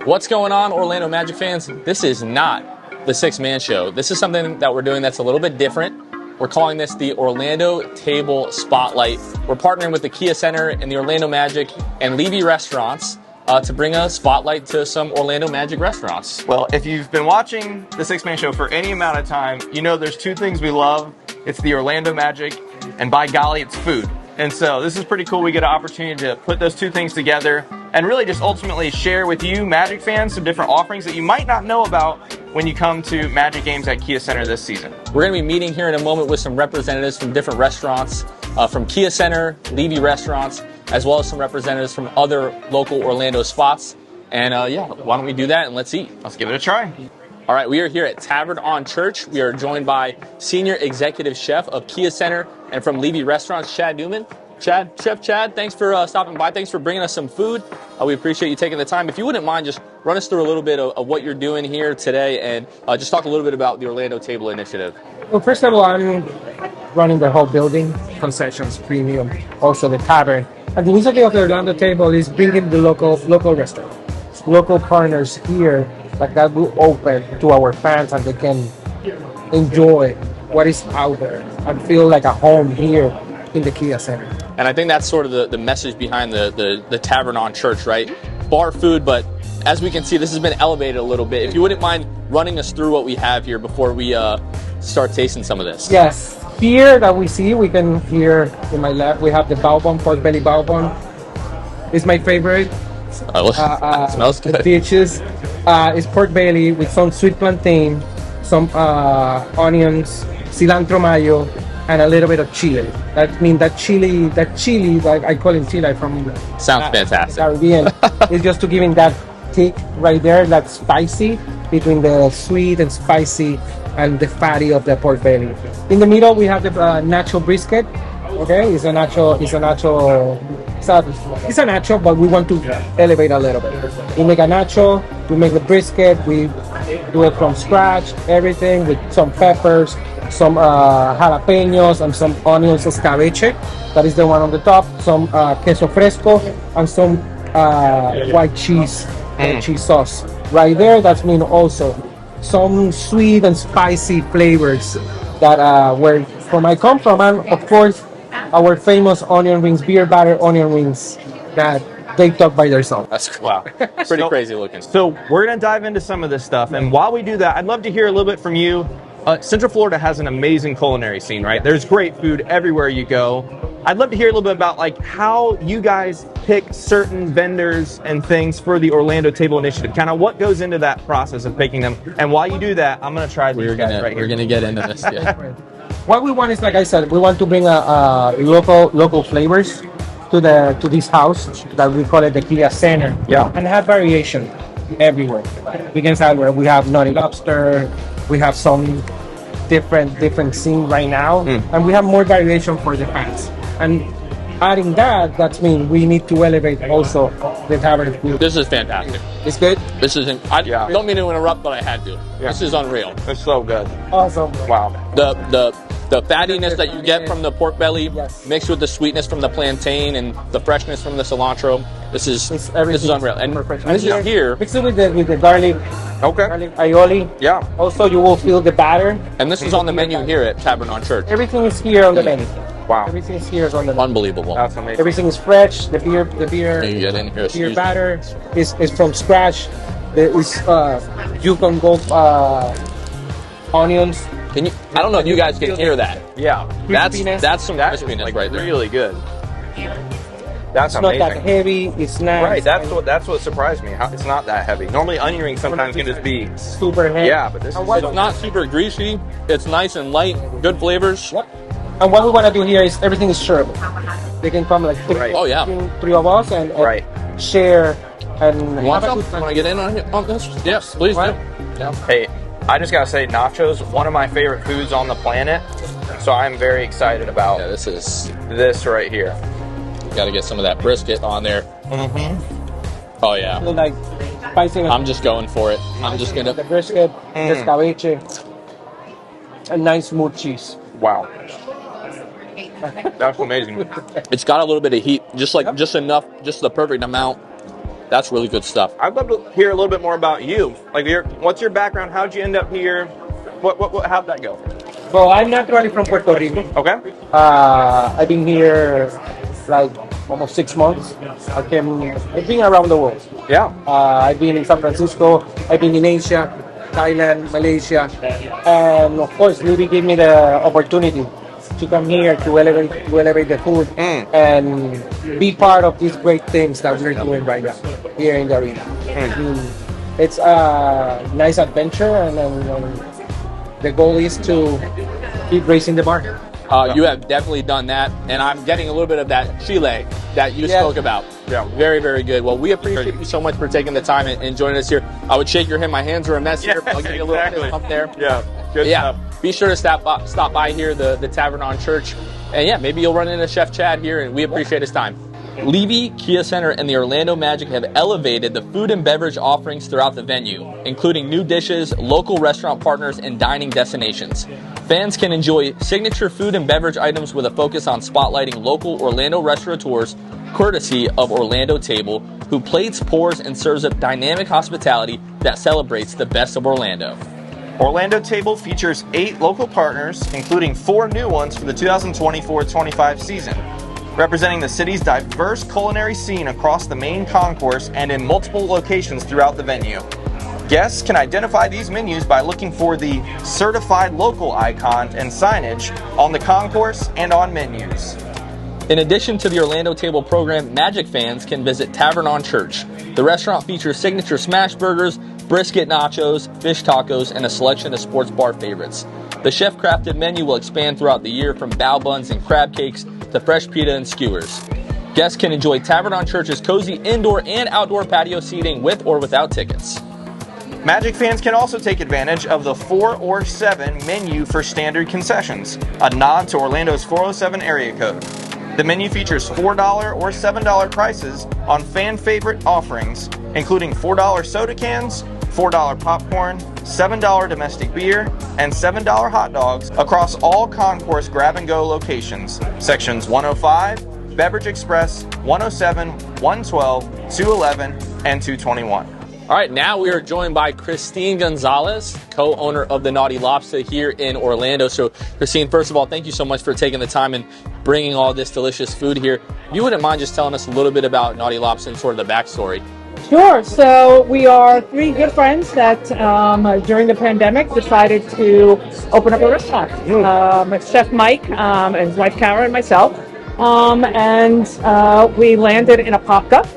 What's going on, Orlando Magic fans? This is not the six-man show. This is something that we're doing that's a little bit different. We're calling this the Orlando Table Spotlight. We're partnering with the Kia Center and the Orlando Magic and Levy Restaurants to bring a spotlight to some Orlando Magic restaurants. Well, if you've been watching the six-man show for any amount of time, you know there's two things we love. It's the Orlando Magic, and by golly, it's food. And so this is pretty cool. We get an opportunity to put those two things together and really just ultimately share with you, Magic fans, some different offerings that you might not know about when you come to Magic games at Kia Center this season. We're going to be meeting here in a moment with some representatives from different restaurants, from Kia Center, Levy Restaurants, as well as some representatives from other local Orlando spots. And yeah, why don't we do that and let's eat. Let's give it a try. All right, we are here at Tavern on Church. We are joined by Senior Executive Chef of Kia Center and from Levy Restaurants, Chad Newman. Chef Chad, thanks for stopping by. Thanks for bringing us some food. We appreciate you taking the time. If you wouldn't mind, just run us through a little bit of what you're doing here today and just talk a little bit about the Orlando Table Initiative. Well, first of all, I'm running the whole building, concessions, premium, also the tavern. And the initiative of the Orlando Table is bringing the local restaurants, local partners here that will open to our fans and they can enjoy what is out there and feel like a home here in the Kia Center. And I think that's sort of the message behind the Tavern on Church, right? Bar food, but as we can see, this has been elevated a little bit. If you wouldn't mind running us through what we have here before we start tasting some of this. Yes, here that we see, we can hear in my left, we have the bao bun, pork belly bao bun. It's my favorite. It smells good. The dishes. It's pork belly with some sweet plantain, some onions, cilantro mayo, and a little bit of chili. That means that chili, like I call it chili from Sounds fantastic. Caribbean. It's just to give it that kick right there, that spicy between the sweet and spicy and the fatty of the pork belly. In the middle, we have the nacho brisket. Okay, it's a nacho, but we want to elevate a little bit. We make a nacho, we make the brisket, we do it from scratch, everything with some peppers, some jalapenos, and some onions escabeche. That is the one on the top. Some queso fresco and some white cheese cheese sauce. Right there, that's mean also some sweet and spicy flavors that where from I come from, and of course our famous onion rings, beer batter onion rings that they talk by themselves. That's wow, pretty crazy looking. So we're going to dive into some of this stuff, and while we do that, I'd love to hear a little bit from you. Central Florida has an amazing culinary scene, right? There's great food everywhere you go. I'd love to hear a little bit about like how you guys pick certain vendors and things for the Orlando Table Initiative. Kind of what goes into that process of picking them. And while you do that, I'm going to try these guys right here. We're going to get into this. Yeah. What we want is, like I said, we want to bring local flavors to this house that we call it the Kia Center. Yeah. And have variation everywhere. We can say where we have Nauti Lobstah, we have some different scene right now, and we have more variation for the fans. And adding that means we need to elevate also the tavern food. This is fantastic. It's good? This is, I don't mean to interrupt, but I had to. Yeah. This is unreal. It's so good. Awesome. Wow. The fattiness that you get from the pork belly mixed with the sweetness from the plantain and the freshness from the cilantro. This is unreal. And this is here. Mix it with the garlic. Okay. Garlic aioli. Yeah. Also, you will feel the batter. And this is on the menu here at Tavern on Church. Everything is here on the menu. Wow. Everything is here on the menu. Unbelievable. That's amazing. Everything is fresh. The beer you get in here, beer batter is from scratch. You can go onions. Can you? I don't know if you guys can hear that. Yeah. That's some crispiness like right there. Really good. That's it's amazing. Not that heavy. It's nice. Right. That's what surprised me. It's not that heavy. Normally onion rings sometimes can just be super heavy. Yeah, but this is it's not super greasy. It's nice and light. Good flavors. Yep. And what we want to do here is everything is shareable. They can come like three of us and share. And you want some? Want to get in on this? Yes, please. Right. Yeah. Hey, I just gotta say, nachos, one of my favorite foods on the planet. So I'm very excited about this right here. Got to get some of that brisket on there. Mm-hmm. Oh yeah. Like spicy. I'm just going for it. I'm just gonna the brisket, escabeche, a nice smooth cheese. Wow. That's amazing. It's got a little bit of heat, just enough, just the perfect amount That's really good stuff. I'd love to hear a little bit more about you. Like, what's your background? How'd you end up here? How'd that go? Well, I'm naturally from Puerto Rico. Okay. I've been here like almost 6 months. I've been around the world. Yeah. I've been in San Francisco. I've been in Asia, Thailand, Malaysia, and of course, Libby gave me the opportunity to come here to elevate the food and be part of these great things that we're doing right now here in the arena. It's a nice adventure, and the goal is to keep raising the bar. You have definitely done that, and I'm getting a little bit of that Chile that you spoke about. Yeah. Very, very good. Well, we appreciate you so much for taking the time and joining us here. I would shake your hand. My hands are a mess here. I'll give you a little fist bump there. Yeah. Good stuff. Be sure to stop by here, the Tavern on Church. And yeah, maybe you'll run into Chef Chad here, and we appreciate his time. Levy, Kia Center, and the Orlando Magic have elevated the food and beverage offerings throughout the venue, including new dishes, local restaurant partners, and dining destinations. Fans can enjoy signature food and beverage items with a focus on spotlighting local Orlando restaurateurs, courtesy of Orlando Table, who plates, pours, and serves up dynamic hospitality that celebrates the best of Orlando. Orlando Table features 8 local partners, including 4 new ones for the 2024-25 season, representing the city's diverse culinary scene across the main concourse and in multiple locations throughout the venue. Guests can identify these menus by looking for the certified local icon and signage on the concourse and on menus. In addition to the Orlando Table program, Magic fans can visit Tavern on Church. The restaurant features signature smash burgers, brisket nachos, fish tacos, and a selection of sports bar favorites. The chef-crafted menu will expand throughout the year, from bao buns and crab cakes to fresh pita and skewers. Guests can enjoy Tavern on Church's cozy indoor and outdoor patio seating with or without tickets. Magic fans can also take advantage of the 4 or 7 menu for standard concessions, a nod to Orlando's 407 area code. The menu features $4 or $7 prices on fan favorite offerings, including $4 soda cans, $4 popcorn, $7 domestic beer, and $7 hot dogs across all concourse grab-and-go locations, sections 105, Beverage Express, 107, 112, 211, and 221. All right, now we are joined by Christine Gonzalez, co-owner of the Nauti Lobstah here in Orlando. So, Christine, first of all, thank you so much for taking the time and bringing all this delicious food here. If you wouldn't mind just telling us a little bit about Nauti Lobstah and sort of the backstory. Sure. So we are 3 good friends that during the pandemic decided to open up a restaurant. Chef Mike and his wife Kara and myself. And we landed in a pop-up.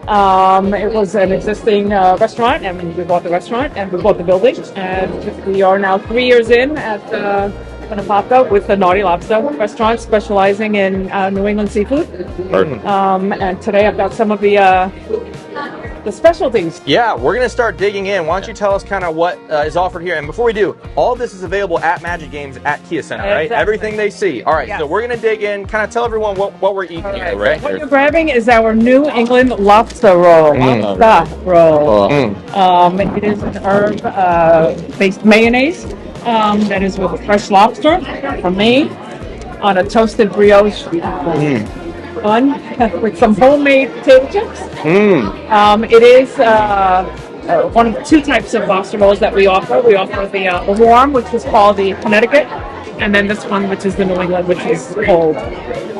It was an existing restaurant, and we bought the restaurant and we bought the building. And we are now 3 years in at a pop-up with the Nauti Lobstah restaurant, specializing in New England seafood. And today I've got some of the specialties. Yeah, we're going to start digging in. Why don't you tell us kind of what is offered here? And before we do, all of this is available at Magic Games at Kia Center, right? Exactly. Everything they see. All right, Yes. So we're going to dig in, kind of tell everyone what we're eating here, right? What you're grabbing is our New England lobster roll. Lobster roll. It is an herb-based mayonnaise that is with fresh lobster from Maine on a toasted brioche bun with some homemade potato chips. It is one of the 2 types of lobster rolls that we offer. We offer the warm, which is called the Connecticut, and then this one, which is the New England, which is cold.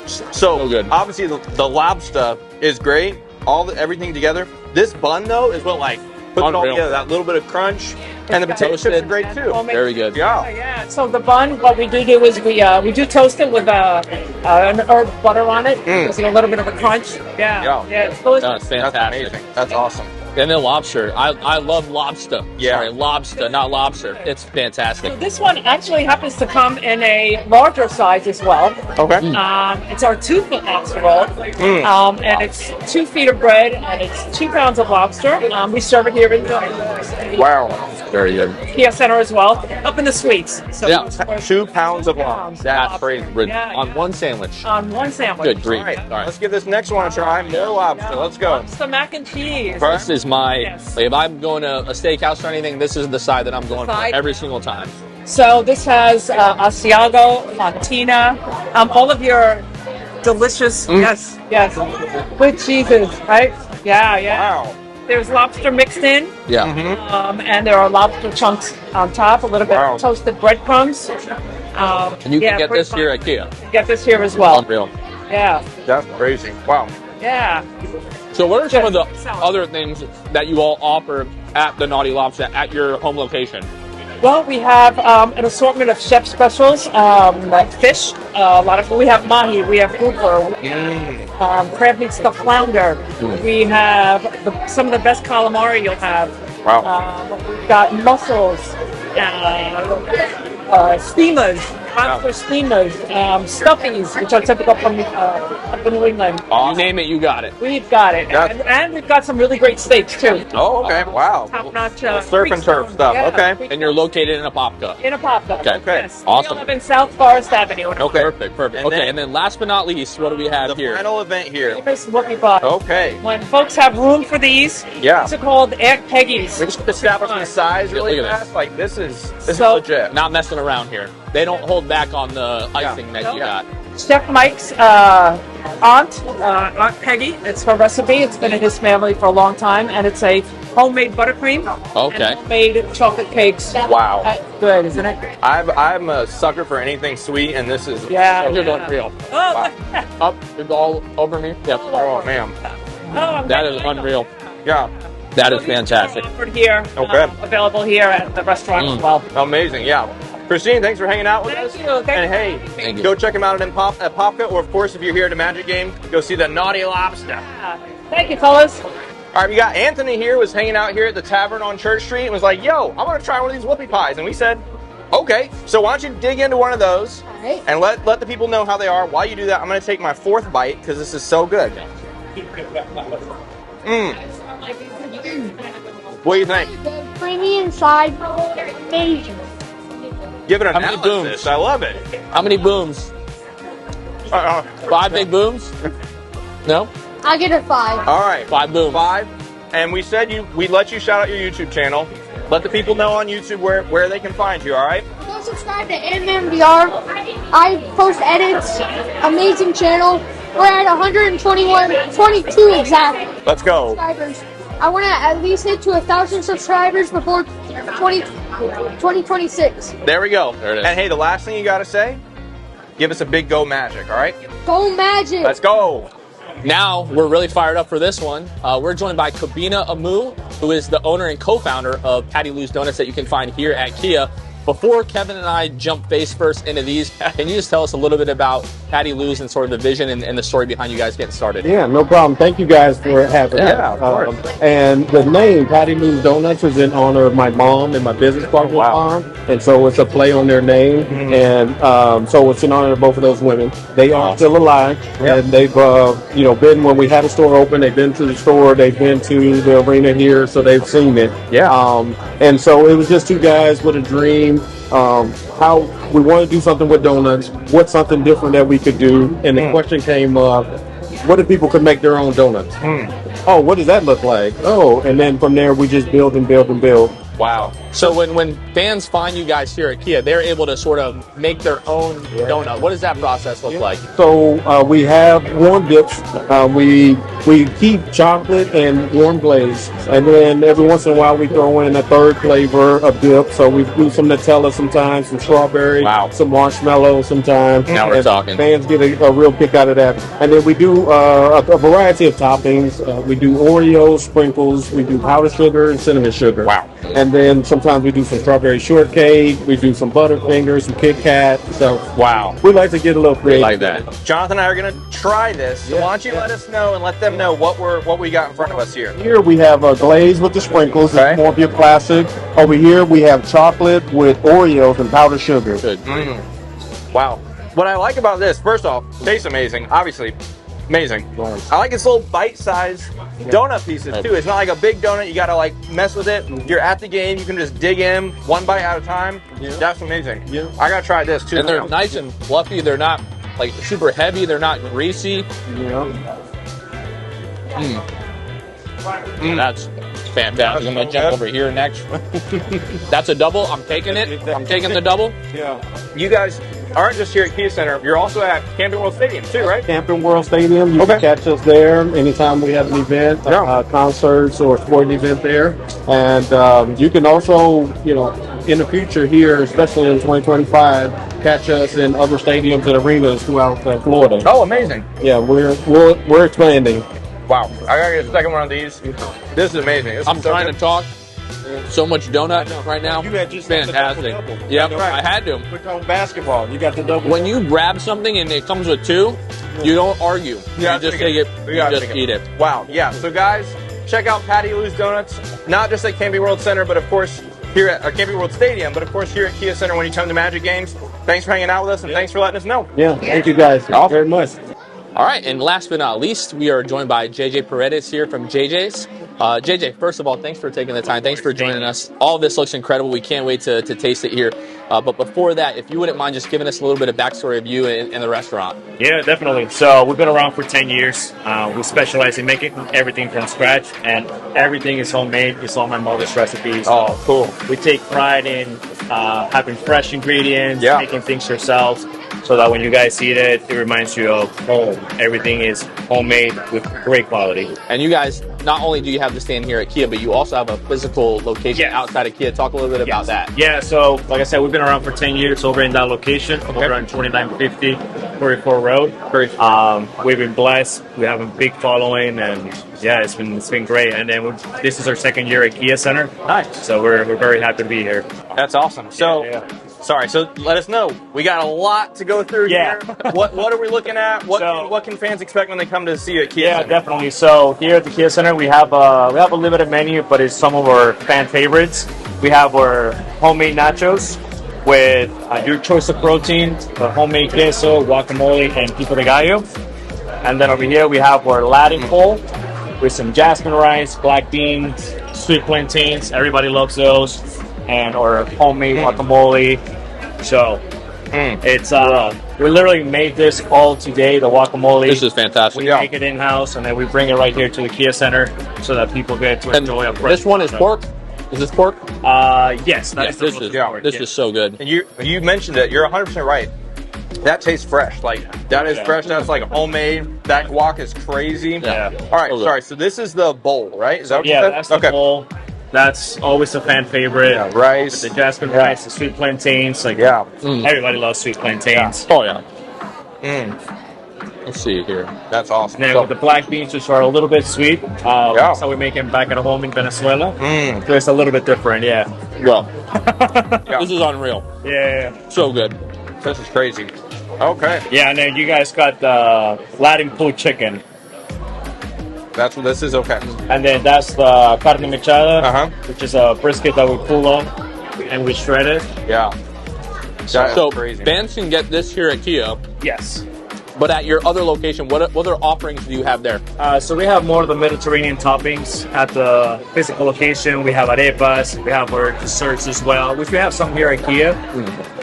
So good. Obviously the lobster is great, everything together. This bun though is what puts it all Unreal. together. That little bit of crunch, and the potato chips are great too. Very good. Yeah. So the bun, what we do is we do toast it with an herb butter on it. Gives it a little bit of a crunch. Yeah. It's delicious. That's fantastic. That's amazing. That's awesome. And then lobster. I love lobster. Yeah. Sorry, lobster, not lobster. It's fantastic. So this one actually happens to come in a larger size as well. Okay. It's our 2-foot lobster roll, and it's 2 feet of bread, and it's 2 pounds of lobster. We serve it here in the Wow. Very good. Kia Center as well, up in the suites. So Yeah. 2 pounds of lobster. That's crazy. Yeah. On one sandwich. On one sandwich. Good grief. All right. All right. Let's give this next one a try. More lobster. Let's go. Lobster mac and cheese. This is my, Yes. if I'm going to a steakhouse or anything, this is the side that I'm going for side? every single time. So this has Asiago, Fontina, all of your delicious, yes, with cheeses, right? Yeah. Wow. There's lobster mixed in, Yeah. and there are lobster chunks on top, a little bit Wow. of toasted breadcrumbs. And you can get this here at Kia. Get this here as well. Unreal. Yeah, That's crazy. Wow. yeah. So what are some of the Excellent. other things that you all offer at the Nauti Lobstah at your home location? Well, we have an assortment of chef specials, like fish. A lot of we have mahi, we have grouper, crab meat stuffed flounder. We have some of the best calamari you'll have. Wow. We've got mussels, steamers, lobster steamers, stuffies, which are typical from up in New England. You name it, you got it. We've got it, and we've got some really great steaks too. Oh, okay. Wow. Top-notch Surf and turf stuff. Okay. And you're located in Apopka. In a pop-up. Okay. Yes. Awesome. We live in South Forest Avenue. Okay. Perfect. And Okay, then- and then last but not least, what do we have The here? final event here. This is what we bought. Okay. When folks have room for these, Yeah. these are called Aunt Peggy's. We just establishing the size really Look at fast. Like this is So- legit. Not messing around here. They don't hold back on the icing that you got. Chef Mike's aunt Peggy. It's her recipe. It's been in his family for a long time, and it's a homemade buttercream. Okay. And homemade chocolate cakes. Wow. Good, isn't it? I'm a sucker for anything sweet, and this is Yeah. Those are unreal. Oh, Up, it's all over me. Yep. Oh man. I'm That getting is it. unreal. Yeah. That is So these are fantastic. Offered here. Okay. Available here at the restaurant as well. Amazing. Yeah. Christine, thanks for hanging out with us. Thank you. Thank And hey, you. Thank you. go check them out at Popka, or of course, if you're here at the Magic Game, go see the Nauti Lobstah. Thank you, fellas. All right, we got Anthony here, was hanging out here at the Tavern on Church Street, and was like, "Yo, I want to try one of these whoopie pies," and we said, "Okay." So why don't you dig into one of those Alright. and let the people know how they are. While you do that, I'm going to take my fourth bite because this is so good. What do you think? The creamy inside, amazing. Give it an How many analysis. booms? I love it. How many booms? 5 big booms? No? I get a 5. All right, 5 booms. 5. And we said we let you shout out your YouTube channel. Let the people know on YouTube where they can find you. All right. Go subscribe to MMVR. I post edits. Amazing channel. We're at 122 exactly Let's go. subscribers. I want to at least hit to 1,000 subscribers before 2026. There we go. There it is. And hey, the last thing you got to say, give us a big go Magic. All right. Go Magic! Let's go. Now, we're really fired up for this one. We're joined by Kabina Amu, who is the owner and co-founder of Pattie Lou's Donuts that you can find here at Kia. Before Kevin and I jump face first into these, can you just tell us a little bit about Pattie Lou's and sort of the vision and the story behind you guys getting started? Yeah, no problem. Thank you guys for having me. Yeah, of course. And the name Pattie Lou's Donuts is in honor of my mom and my business partner's mom, and so it's a play on their name, and so it's in honor of both of those women. They are still alive, and they've been when we had a store open. They've been to the store, they've been to the arena here, so they've seen it. Yeah. And so it was just two guys with a dream. How we want to do something with donuts. What's something different that we could do? And the question came up: what if people could make their own donuts? Oh, what does that look like? Oh, and then from there we just build and build and build. Wow. So when fans find you guys here at Kia, they're able to sort of make their own donut. What does that process look like? So we have warm dips. We keep chocolate and warm glaze, and then every once in a while we throw in a third flavor of dip. So we do some Nutella sometimes, some strawberry, some marshmallow sometimes. Now we're And talking. Fans get a real kick out of that. And then we do a variety of toppings. We do Oreos, sprinkles. We do powdered sugar and cinnamon sugar. Wow. And then sometimes we do some strawberry shortcake. We do some Butterfingers, some Kit Kat. So Wow. we like to get a little creative. Like that. Jonathan and I are going to try this. So why don't you let us know and let them know what we got in front of us here. Here we have a glaze with the sprinkles. Okay. It's more of your classic. Over here we have chocolate with Oreos and powdered sugar. Good. Wow. What I like about this, first off, tastes amazing. Obviously, amazing. I like its little bite-sized donut pieces too. It's not like a big donut. You got to like mess with it. You're at the game. You can just dig in one bite at a time. That's amazing. I got to try this too. And they're nice and fluffy. They're not like super heavy. They're not greasy. That's fantastic. I'm going to jump over here next. That's a double. I'm taking it. I'm taking the double. You guys, aren't just here at Kia Center, you're also at Camping World Stadium too, right? Camping World Stadium. You can catch us there anytime we have an event, concerts or sporting event there. And you can also, in the future here, especially in 2025, catch us in other stadiums and arenas throughout Florida. Oh, amazing. Yeah, we're expanding. Wow. I gotta get a second one of these. This is amazing. I'm trying to talk. So much donut right now. You had just fantastic. Yep, I had to. We're talking basketball. You got the double. When you grab something and it comes with two, you don't argue. You just take it. You just eat it. Wow. Yeah. So guys, check out Pattie Lou's Donuts. Not just at Camping World Center, but of course here at Camping World Stadium, but of course here at Kia Center when you come to Magic Games. Thanks for hanging out with us and thanks for letting us know. Yeah. Thank you guys very much. All right, and last but not least, we are joined by JJ Paredes here from JJ's. JJ, first of all, thanks for taking the time. Thanks for joining us. All of this looks incredible. We can't wait to taste it here. But before that, if you wouldn't mind just giving us a little bit of backstory of you and the restaurant. Yeah, definitely. So we've been around for 10 years. We specialize in making everything from scratch, and everything is homemade. It's all my mother's recipes. Oh, cool. We take pride in having fresh ingredients, Yeah. making things yourself, so that when you guys eat it, it reminds you of home. Everything is homemade with great quality. And you guys, not only do you have the stand here at Kia, but you also have a physical location outside of Kia. Talk a little bit about that. Yeah, so like I said, we've been around for 10 years over in that location, over on 2950 44 Road. We've been blessed. We have a big following, and yeah, it's been great. And then this is our second year at Kia Center. Nice. So we're very happy to be here. That's awesome. So, sorry. So let us know. We got a lot to go through here. What are we looking at? What can fans expect when they come to see you at Kia Yeah, Center? definitely. So here at the Kia Center, we have a limited menu, but it's some of our fan favorites. We have our homemade nachos with your choice of protein, the homemade queso, guacamole, and pico de gallo. And then over here we have our Latin bowl with some jasmine rice, black beans, sweet plantains. Everybody loves those. And our homemade guacamole. So it's we literally made this all today. The guacamole. This is fantastic. We make it in house, and then we bring it right here to the Kia Center so that people get to enjoy a fresh. This one is pork. Is this pork? Yes. Yes, this is so good. And you mentioned it. You're 100% right. That tastes fresh. Like that is fresh. That's like homemade. That guac is crazy. Yeah. All right. Sorry. So this is the bowl, right? Is that what you said? That's the bowl. That's always a fan favorite. Yeah, rice. The jasmine rice, the sweet plantains. Like everybody loves sweet plantains. Oh yeah. Let's see here. That's awesome. And then with the black beans, which are a little bit sweet. So we make them back at home in Venezuela. So it's a little bit different, Well, this is unreal. Yeah. So good. This is crazy. Okay. Yeah, and then you guys got the Latin pulled chicken. That's what this is. Okay. And then that's the carne mechada, which is a brisket that we pull on and we shred it. Yeah. So fans can get this here at Kia. Yes. But at your other location, what other offerings do you have there? So we have more of the Mediterranean toppings at the physical location. We have arepas, we have our desserts as well, which we have some here at Kia.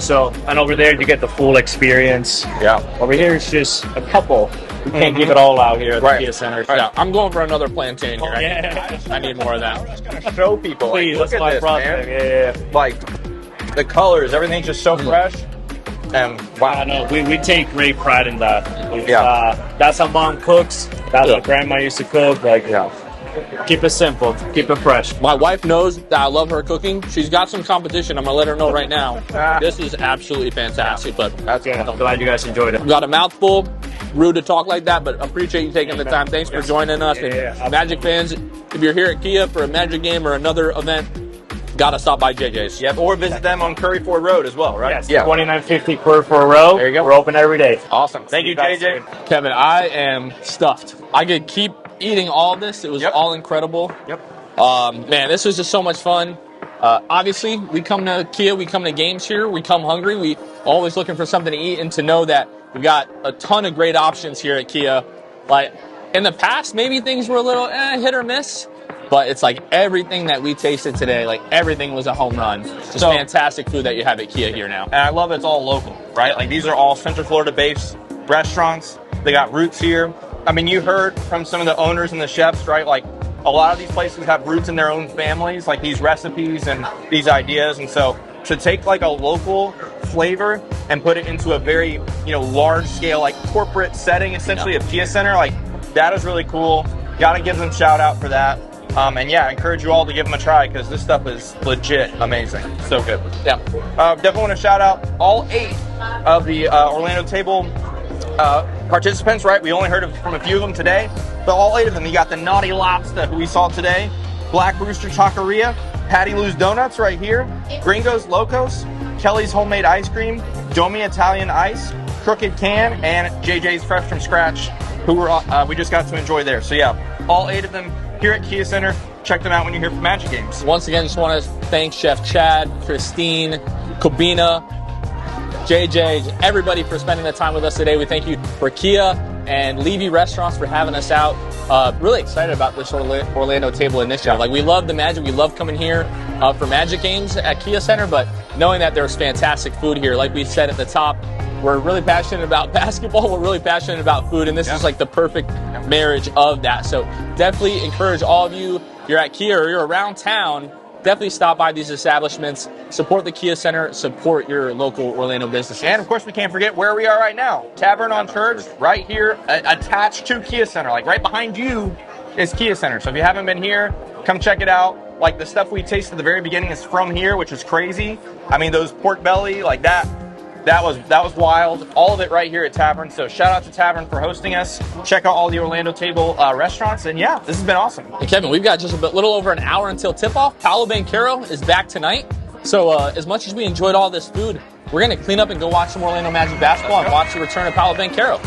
So, and over there you get the full experience. Yeah. Over here it's just a couple. We can't give it all out here at the Kia Center. Yeah, I'm going for another plantain here. Yeah. I need more of that. I'm just gonna show people. Please, like, that's look at my this, problem. man. Yeah. Like the colors, everything's just so fresh. And wow. No, we take great pride in that. Yeah. That's how mom cooks. That's how grandma used to cook. Like, keep it simple, keep it fresh. My wife knows that I love her cooking. She's got some competition. I'm gonna let her know right now. This is absolutely fantastic. But That's good. I'm glad you guys enjoyed it. we got a mouthful. Rude to talk like that, but appreciate you taking the time. Thanks for joining us. And Magic fans, if you're here at Kia for a Magic game or another event, gotta stop by JJ's. Yep. Or visit them on Curry Ford Road as well, right? Yes, 2950 per row. There you go. We're open every day. Awesome. Thank you, JJ. Kevin, I am stuffed. I could keep eating all this. It was all incredible. Yep. Man, this was just so much fun. Obviously, we come to Kia, we come to games here, we come hungry. We always looking for something to eat, and to know that we've got a ton of great options here at Kia. Like, in the past, maybe things were a little hit or miss, but it's like everything that we tasted today, like everything was a home run. Just fantastic food that you have at Kia here now. And I love it's all local, right? Like these are all Central Florida-based restaurants. They got roots here. I mean, you heard from some of the owners and the chefs, right? Like a lot of these places have roots in their own families, like these recipes and these ideas. And so to take like a local flavor and put it into a very, large scale, like corporate setting, essentially of Kia Center. Like, that is really cool. Gotta give them shout out for that. And yeah, I encourage you all to give them a try because this stuff is legit amazing. So good. Yeah. Definitely want to shout out all 8 of the Orlando Table participants, right? We only heard from a few of them today, but all 8 of them. You got the Nauti Lobstah, who we saw today, Black Rooster Taqueria, Pattie Lou's Donuts right here, Gringos Locos, Kelly's Homemade Ice Cream, Domi Italian Ice, Crooked Can, and JJ's Fresh from Scratch, who we just got to enjoy there. So yeah, all 8 of them here at Kia Center. Check them out when you're here for Magic Games. Once again, just want to thank Chef Chad, Christine, Kobina, JJ, everybody for spending the time with us today. We thank you for Kia and Levy Restaurants for having us out. Really excited about this Orlando Table Initiative. Like, we love the magic. We love coming here for Magic Games at Kia Center, but knowing that there's fantastic food here, like we said at the top, we're really passionate about basketball. We're really passionate about food, and this is like the perfect marriage of that. So definitely encourage all of you, if you're at Kia or you're around town, definitely stop by these establishments, support the Kia Center, support your local Orlando businesses. And of course, we can't forget where we are right now. Tavern on Church, right here, attached to Kia Center. Like, right behind you is Kia Center. So if you haven't been here, come check it out. Like, the stuff we tasted at the very beginning is from here, which is crazy. I mean, those pork belly, like that was wild. All of it right here at Tavern. So shout out to Tavern for hosting us. Check out all the Orlando Table restaurants. And yeah, this has been awesome. And Kevin, we've got just a little over an hour until tip-off. Paolo Banchero is back tonight. So as much as we enjoyed all this food, we're going to clean up and go watch some Orlando Magic basketball and watch the return of Paolo Banchero.